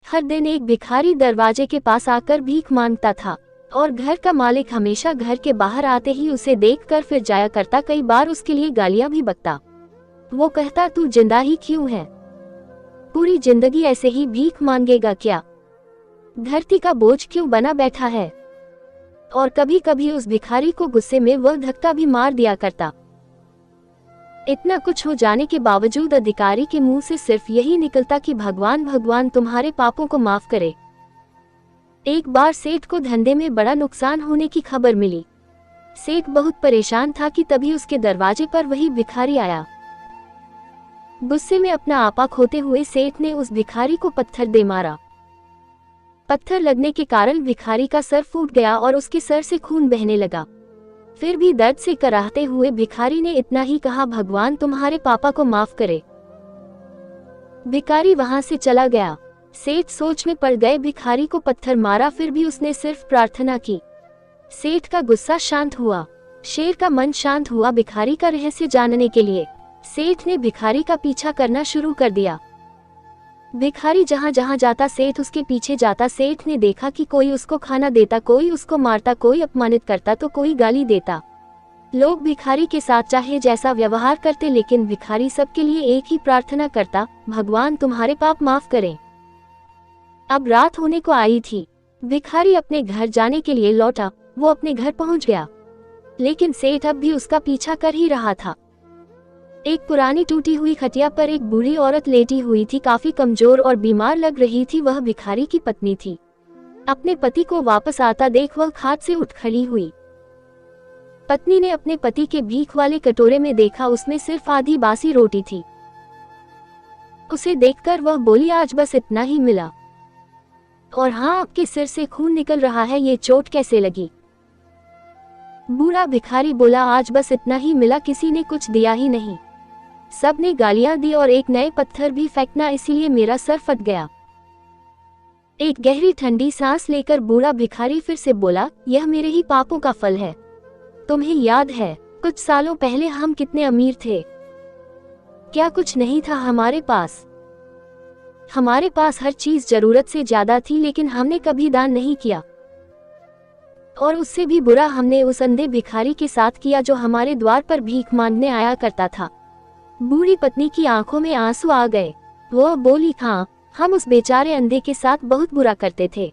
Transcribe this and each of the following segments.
हर दिन एक भिखारी दरवाजे के पास आकर भीख मांगता था और घर का मालिक हमेशा घर के बाहर आते ही उसे देखकर फिर जाया करता। कई बार उसके लिए गालियां भी बकता। वो कहता, तू जिंदा ही क्यों है? पूरी जिंदगी ऐसे ही भीख मांगेगा क्या? धरती का बोझ क्यों बना बैठा है? और कभी कभी उस भिखारी को गुस्से में वह धक्का भी मार दिया करता। इतना कुछ हो जाने के बावजूद अधिकारी के मुंह से सिर्फ यही निकलता कि भगवान भगवान तुम्हारे पापों को माफ करे। एक बार सेठ को धंधे में बड़ा नुकसान होने की खबर मिली। सेठ बहुत परेशान था कि तभी उसके दरवाजे पर वही भिखारी आया। गुस्से में अपना आपा खोते हुए सेठ ने उस भिखारी को पत्थर दे मारा। पत्थर लगने के कारण भिखारी का सर फूट गया और उसके सर से खून बहने लगा। फिर भी दर्द से कराहते हुए भिखारी ने इतना ही कहा, भगवान तुम्हारे पापा को माफ करे। भिखारी वहां से चला गया। सेठ सोच में पड़ गए, भिखारी को पत्थर मारा फिर भी उसने सिर्फ प्रार्थना की। सेठ का गुस्सा शांत हुआ, शेर का मन शांत हुआ। भिखारी का रहस्य जानने के लिए सेठ ने भिखारी का पीछा करना शुरू कर दिया। भिखारी जहां जहां जाता सेठ उसके पीछे जाता। सेठ ने देखा कि कोई उसको खाना देता, कोई उसको मारता, कोई अपमानित करता तो कोई गाली देता। लोग भिखारी के साथ चाहे जैसा व्यवहार करते, लेकिन भिखारी सबके लिए एक ही प्रार्थना करता, भगवान तुम्हारे पाप माफ करें। अब रात होने को आई थी। भिखारी अपने घर जाने के लिए लौटा। वो अपने घर पहुंच गया, लेकिन सेठ अब भी उसका पीछा कर ही रहा था। एक पुरानी टूटी हुई खटिया पर एक बूढ़ी औरत लेटी हुई थी, काफी कमजोर और बीमार लग रही थी। वह भिखारी की पत्नी थी। अपने पति को वापस आता देख वह खाट से उठ खड़ी हुई। पत्नी ने अपने पति के भीख वाले कटोरे में देखा, उसमें सिर्फ आधी बासी रोटी थी। उसे देखकर वह बोली, आज बस इतना ही मिला। और हाँ, आपके सिर से खून निकल रहा है, ये चोट कैसे लगी? बूढ़ा भिखारी बोला, आज बस इतना ही मिला, किसी ने कुछ दिया ही नहीं। सब ने गालियां दी और एक नए पत्थर भी फेंकना, इसीलिए मेरा सर फट गया। एक गहरी ठंडी सांस लेकर बूढ़ा भिखारी फिर से बोला, यह मेरे ही पापों का फल है। तुम्हें याद है कुछ सालों पहले हम कितने अमीर थे? क्या कुछ नहीं था हमारे पास? हमारे पास हर चीज जरूरत से ज्यादा थी, लेकिन हमने कभी दान नहीं किया। और उससे भी बुरा हमने उस अंधे भिखारी के साथ किया जो हमारे द्वार पर भीख मांगने आया करता था। बूढ़ी पत्नी की आंखों में आंसू आ गए। वह बोली, हाँ, हम उस बेचारे अंधे के साथ बहुत बुरा करते थे,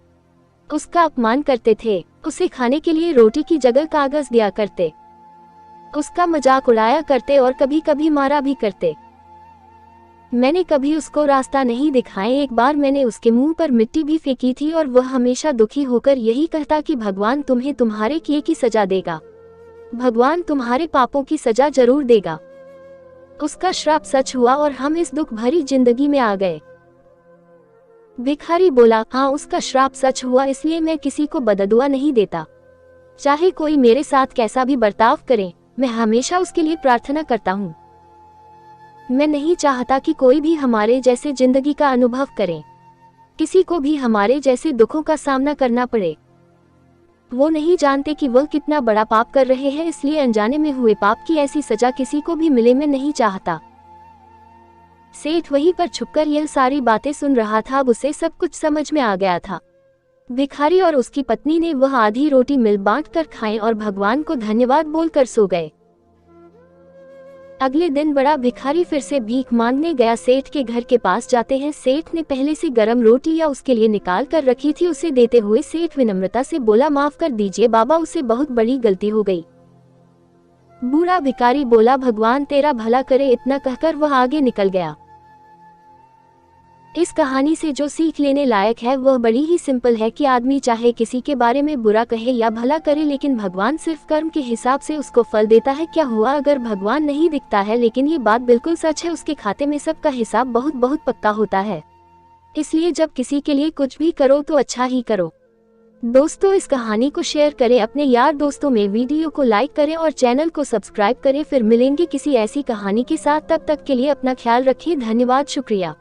उसका अपमान करते थे, उसे खाने के लिए रोटी की जगह कागज दिया करते, उसका मजाक उड़ाया करते और कभी कभी मारा भी करते। मैंने कभी उसको रास्ता नहीं दिखाए। एक बार मैंने उसके मुंह पर मिट्टी भी फेंकी थी और वह हमेशा दुखी होकर यही कहता कि भगवान तुम्हें तुम्हारे किए की सजा देगा, भगवान तुम्हारे पापों की सजा जरूर देगा। उसका श्राप सच हुआ और हम इस दुख भरी जिंदगी में आ गए। भिखारी बोला, हाँ, उसका श्राप सच हुआ, इसलिए मैं किसी को बददुआ नहीं देता। चाहे कोई मेरे साथ कैसा भी बर्ताव करे, मैं हमेशा उसके लिए प्रार्थना करता हूँ। मैं नहीं चाहता कि कोई भी हमारे जैसे जिंदगी का अनुभव करे, किसी को भी हमारे जैसे दुखों का सामना करना पड़े। वो नहीं जानते कि वह कितना बड़ा पाप कर रहे हैं, इसलिए अनजाने में हुए पाप की ऐसी सजा किसी को भी मिले मैं नहीं चाहता। सेठ वहीं पर छुपकर यह सारी बातें सुन रहा था। अब उसे सब कुछ समझ में आ गया था। भिखारी और उसकी पत्नी ने वह आधी रोटी मिल बांट कर खाई और भगवान को धन्यवाद बोलकर सो गए। अगले दिन बड़ा भिखारी फिर से भीख मांगने गया। सेठ के घर के पास जाते हैं। सेठ ने पहले से गरम रोटियां उसके लिए निकाल कर रखी थी। उसे देते हुए सेठ विनम्रता से बोला, माफ कर दीजिए बाबा, उसे बहुत बड़ी गलती हो गई। बूढ़ा भिखारी बोला, भगवान तेरा भला करे। इतना कहकर वह आगे निकल गया। इस कहानी से जो सीख लेने लायक है वह बड़ी ही सिंपल है कि आदमी चाहे किसी के बारे में बुरा कहे या भला करे, लेकिन भगवान सिर्फ कर्म के हिसाब से उसको फल देता है। क्या हुआ अगर भगवान नहीं दिखता है, लेकिन ये बात बिल्कुल सच है, उसके खाते में सबका हिसाब बहुत बहुत पक्का होता है। इसलिए जब किसी के लिए कुछ भी करो तो अच्छा ही करो। दोस्तों, इस कहानी को शेयर करें अपने यार दोस्तों में, वीडियो को लाइक करें और चैनल को सब्सक्राइब करें। फिर मिलेंगे किसी ऐसी कहानी के साथ, तब तक के लिए अपना ख्याल रखिए। धन्यवाद, शुक्रिया।